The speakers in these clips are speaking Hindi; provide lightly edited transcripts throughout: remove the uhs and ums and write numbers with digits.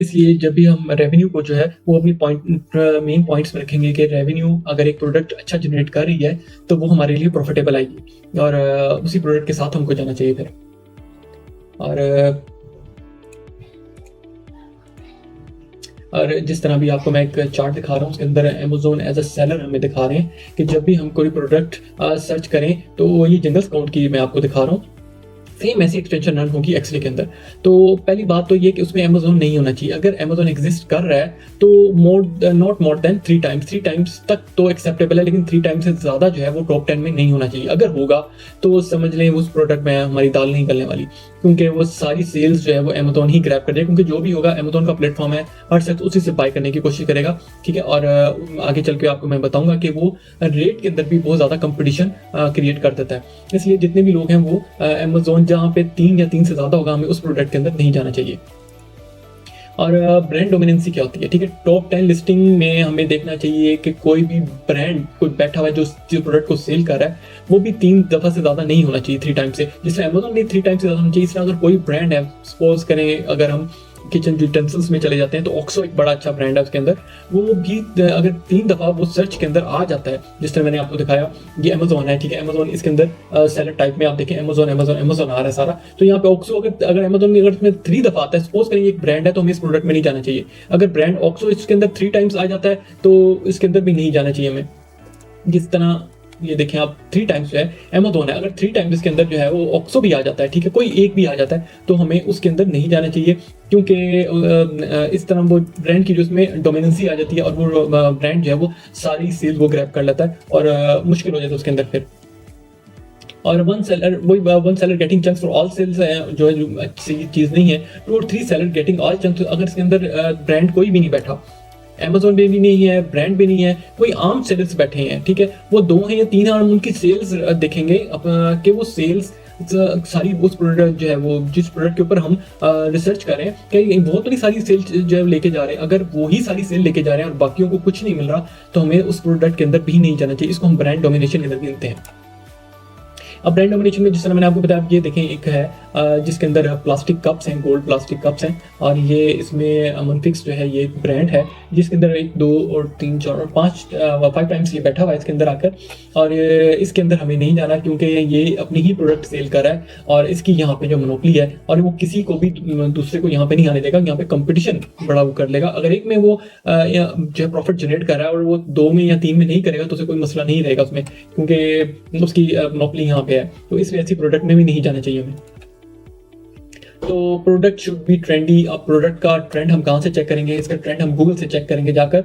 इसलिए जब भी हम रेवेन्यू को जो है वो अपनी मेन पॉइंट्स में रखेंगे कि रेवेन्यू अगर एक प्रोडक्ट अच्छा जनरेट कर रही है तो वो हमारे लिए प्रॉफिटेबल आएगी और उसी प्रोडक्ट के साथ हमको जाना चाहिए फिर। और जिस तरह भी आपको मैं एक चार्ट दिखा रहा हूँ उसके अंदर अमेज़न एज अ सेलर हमें दिखा रहे हैं कि जब भी हम कोई प्रोडक्ट सर्च करें तो ये जंगल्स काउंट की मैं आपको दिखा रहा हूँ, सेम ऐसी एक्सटेंशन रन होगी एक्सेल के अंदर। तो पहली बात तो ये कि उसमें अमेज़न नहीं होना चाहिए। अगर अमेज़न एग्जिस्ट कर रहा है तो नॉट मोर देन 3 टाइम्स तक तो एक्सेप्टेबल है, लेकिन 3 टाइम्स से ज़्यादा जो है वो टॉप 10 में नहीं होना चाहिए। अगर होगा तो समझ लें उस प्रोडक्ट में हमारी दाल नहीं गलने वाली, क्योंकि वो सारी सेल्स जो है वो अमेज़न ही ग्रैब कर देगा, क्योंकि जो भी होगा अमेज़न का प्लेटफॉर्म है, हर शख्स उसी से बाय करने की कोशिश करेगा। ठीक है, और आगे चल के आपको मैं बताऊंगा कि वो रेट के अंदर भी बहुत ज़्यादा कंपटीशन क्रिएट कर देता है। इसलिए जितने भी लोग हैं वो अमेज़न जहाँ पे 3 या 3 से ज़्यादा होगा, हमें उस प्रोडक्ट के अंदर नहीं जाना चाहिए। और ब्रांड डोमिनेंसी क्या होती है? ठीक है, टॉप 10 लिस्टिंग में हमें देखना चाहिए कि कोई भी ब्रांड कोई बैठा हुआ है जो प्रोडक्ट को सेल कर रहा है वो भी 3 दफ़ा से ज़्यादा नहीं होना चाहिए, 3 टाइम से। जिससे अमेज़न में 3 टाइम से ज़्यादा होना चाहिए। इसलिए अगर कोई ब्रांड है, सपोज करें अगर हम किचन यूटेंसिल्स में चले जाते हैं तो ऑक्सो एक बड़ा अच्छा ब्रांड है, उसके अंदर वो भी अगर 3 दफ़ा वो सर्च के अंदर आ जाता है, जिस तरह मैंने आपको दिखाया ये अमेज़न है, ठीक है, अमेज़न इसके अंदर सेलर टाइप में आप देखें अमेज़न अमेज़न अमेज़न आ रहा है सारा। तो यहाँ पे ऑक्सो अगर अमेज़न में अगर इसमें 3 दफ़ा आता है, सपोज करें एक ब्रांड है तो हमें इस प्रोडक्ट में नहीं जाना चाहिए। अगर ब्रांड ऑक्सो इसके अंदर 3 टाइम्स आ जाता है तो इसके अंदर भी नहीं जाना चाहिए हमें। जिस तरह ये देखें आप 3 टाइम्स जो है अमेज़न है, अगर 3 टाइम्स इसके अंदर जो है वो ऑक्सो भी आ जाता है, ठीक है, कोई एक भी आ जाता है तो हमें उसके अंदर नहीं जाना चाहिए, क्योंकि इस तरह वो ब्रांड की जो उसमें डोमिनेंसी आ जाती है और वो ब्रांड जो है वो सारी सेल वो ग्रैब कर लेता है और मुश्किल हो जाता है उसके अंदर फिर। और one seller getting chunks for all sales है जो अच्छी चीज़ नहीं है। 2 और 3 सेलर गेटिंग ऑल चंक्स, अगर इसके अंदर ब्रांड कोई भी नहीं बैठा, अमेज़न पे भी नहीं है, ब्रांड भी नहीं है, कोई आम सेलर्स बैठे हैं, ठीक है, वो 2 हैं या 3 हैं, हम उनकी सेल्स देखेंगे कि वो सेल्स सारी उस प्रोडक्ट जो है वो जिस प्रोडक्ट के ऊपर हम रिसर्च कर रहे हैं कि बहुत बड़ी सारी सेल जो है लेके जा रहे हैं, अगर वो ही सारी सेल लेके जा रहे हैं और बाकियों को कुछ नहीं मिल रहा तो हमें उस प्रोडक्ट के अंदर भी नहीं जाना चाहिए। इसको हम ब्रांड डोमिनेशन के अंदर गिनते हैं। अब ब्रांड डोमिनेशन में जिस तरह मैंने आपको बताया, ये देखें एक है जिसके अंदर प्लास्टिक कप्स हैं, गोल्ड प्लास्टिक कप्स हैं, और ये इसमें अमनफिक्स जो है ये एक ब्रांड है जिसके अंदर 1 2 और 3 4 और 5 टाइम्स ये बैठा हुआ है इसके अंदर आकर। और इसके अंदर हमें नहीं जाना क्योंकि ये अपनी ही प्रोडक्ट सेल कर रहा है और इसकी यहाँ पे जो मोनोपोली है और वो किसी को भी दूसरे को यहाँ पे नहीं आने देगा। यहाँ पे कंपटीशन बड़ा वो कर लेगा। अगर एक में वो जो है प्रॉफिट जनरेट कर रहा है और वो 2 में या 3 में नहीं करेगा तो उसे कोई मसला नहीं रहेगा उसमें, क्योंकि उसकी मोनोपोली यहाँ पे है। तो इसलिए ऐसी प्रोडक्ट में भी नहीं जाना चाहिए हमें। तो प्रोडक्ट शुड बी ट्रेंडी। अब प्रोडक्ट का ट्रेंड हम कहाँ से चेक करेंगे? इसका ट्रेंड हम गूगल से चेक करेंगे जाकर।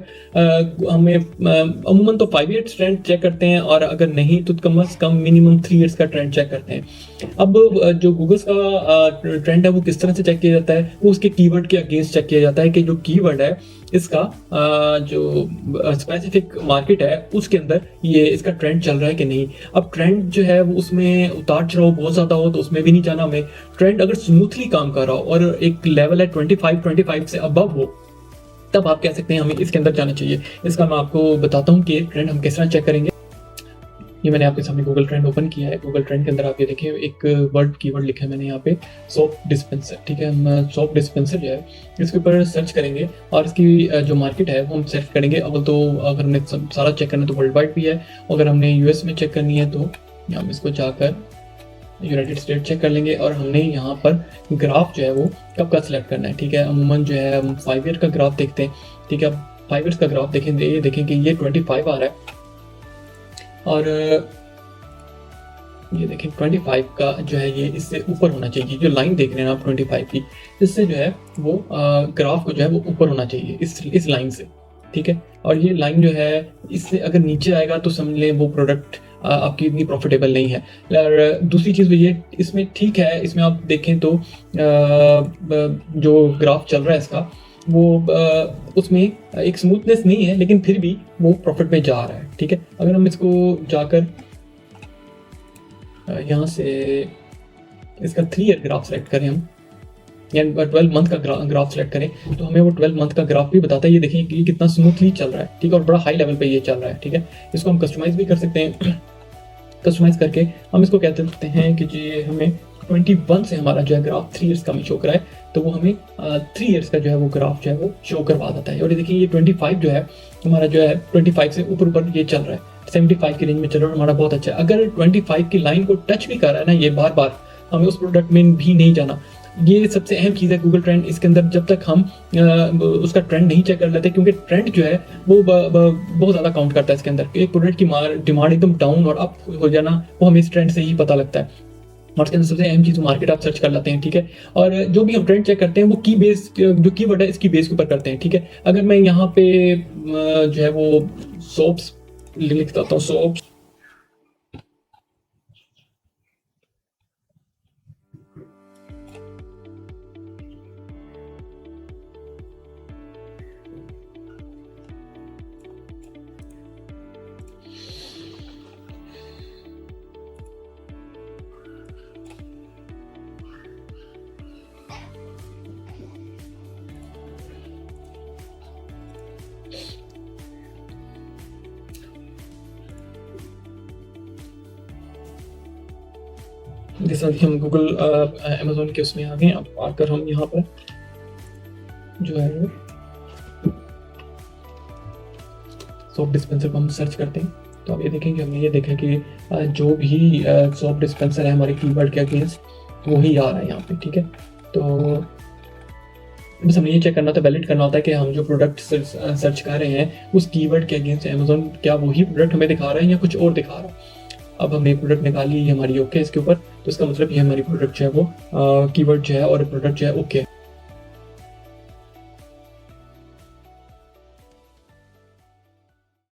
हमें अमूमन तो 5 ईयर्स ट्रेंड चेक करते हैं और अगर नहीं तो कम से कम मिनिमम 3 ईयर्स का ट्रेंड चेक करते हैं। अब जो गूगल का ट्रेंड है वो किस तरह से चेक किया जाता है? वो उसके कीवर्ड के अगेंस्ट चेक किया जाता है कि जो कीवर्ड है इसका जो स्पेसिफिक मार्केट है उसके अंदर ये इसका ट्रेंड चल रहा है कि नहीं। अब ट्रेंड जो है वो उसमें उतार चढ़ाव बहुत ज़्यादा हो तो उसमें भी नहीं जाना हमें। ट्रेंड अगर स्मूथली काम कर रहा हो और एक लेवल है 25 से अबव हो तब आप कह सकते हैं हमें इसके अंदर जाना चाहिए। इसका मैं आपको बताता हूँ कि ट्रेंड हम किस तरह चेक करेंगे। ये मैंने आपके सामने गूगल ट्रेंड ओपन किया है। गूगल ट्रेंड के अंदर आप ये देखिए एक कीवर्ड लिखा है मैंने यहाँ पे, सोप डिस्पेंसर। ठीक है, हम सोप डिस्पेंसर जो है इसके ऊपर सर्च करेंगे और इसकी जो मार्केट है वो हम सेलेक्ट करेंगे। अगर तो अगर हमने सारा चेक करना है तो वर्ल्ड वाइड भी है, अगर हमने यूएस में चेक करनी है तो हम इसको जाकर यूनाइटेड स्टेट चेक कर लेंगे और हमने यहाँ पर ग्राफ जो है वो कब का सिलेक्ट करना है। ठीक है, अमूमन जो है हम 5 ईयर का ग्राफ देखते हैं। ठीक है, अब 5 ईयर्स का ग्राफ देखेंगे, ये देखें कि ये 25 आ रहा है और ये देखें 25 का जो है ये इससे ऊपर होना चाहिए। जो लाइन देख रहे हैं आप 25 की, इससे जो है वो ग्राफ को जो है वो ऊपर होना चाहिए इस लाइन से। ठीक है, और ये लाइन जो है इससे अगर नीचे आएगा तो समझ लें वो प्रोडक्ट आपकी इतनी प्रॉफिटेबल नहीं है। और दूसरी चीज़ ये इसमें ठीक है, इसमें आप देखें तो जो ग्राफ चल रहा है इसका वो उसमें एक स्मूथनेस नहीं है, लेकिन फिर भी वो प्रॉफिट में जा रहा है। ठीक है, अगर हम इसको जाकर यहाँ से इसका 3 ईयर ग्राफ सेलेक्ट करें हम, या 12 मंथ का ग्राफ सेलेक्ट करें तो हमें वो 12 मंथ का ग्राफ भी बताता है। ये देखिए कि ये कितना स्मूथली चल रहा है। ठीक है, और बड़ा हाई लेवल पे ये चल रहा है। ठीक है, इसको हम कस्टमाइज भी कर सकते हैं। कस्टमाइज करके हम इसको कह सकते हैं कि जी हमें 21 से हमारा जो है ग्राफ 3 ईयर्स का हमें शो करा है, तो वो हमें 3 ईयर्स का जो है वो ग्राफ जो है वो शो करवा देता है। और ये देखिए ये 25 जो है हमारा जो है 25 से ऊपर ऊपर ये चल रहा है, 75 की रेंज में चल रहा है, हमारा बहुत अच्छा है। अगर 25 की लाइन को टच भी कर रहा है ना ये बार बार, हमें उस प्रोडक्ट में भी नहीं जाना। ये सबसे अहम चीज़ है गूगल ट्रेंड, इसके अंदर जब तक हम उसका ट्रेंड नहीं चेक कर लेते, क्योंकि ट्रेंड जो है वो बहुत ज़्यादा काउंट करता है इसके अंदर। एक प्रोडक्ट की डिमांड एकदम डाउन और अप हो जाना वो हमें इस ट्रेंड से ही पता लगता है। और इसके अंदर सबसे अहम चीज़ मार्केट आप सर्च कर लेते हैं, ठीक है। और जो भी हम ट्रेंड चेक करते हैं वो की बेस, जो कीवर्ड है इसकी बेस के ऊपर करते हैं, ठीक है। अगर मैं यहाँ पे जो है वो सोप्स लिख देता हूँ, सोप्स, जैसा कि हम गूगल अमेजोन के उसमें आ गए। अब आकर हम यहाँ पर जो है सोप डिस्पेंसर को हम सर्च करते हैं, तो आप ये देखेंगे हमने ये देखा कि जो भी सोप डिस्पेंसर है हमारे कीवर्ड के अगेंस्ट वही आ रहा है यहाँ पे, ठीक है। तो बस हमें ये चेक करना होता है, वैलिड करना होता है कि हम जो प्रोडक्ट सर्च कर रहे हैं उस कीवर्ड के अगेंस्ट अमेजोन क्या वही प्रोडक्ट हमें दिखा रहा है या कुछ और दिखा रहा है। अब हमने एक प्रोडक्ट निकाली हमारी ओके इसके ऊपर, तो इसका मतलब ये हमारी प्रोडक्ट जो है वो कीवर्ड जो है और प्रोडक्ट जो है ओके।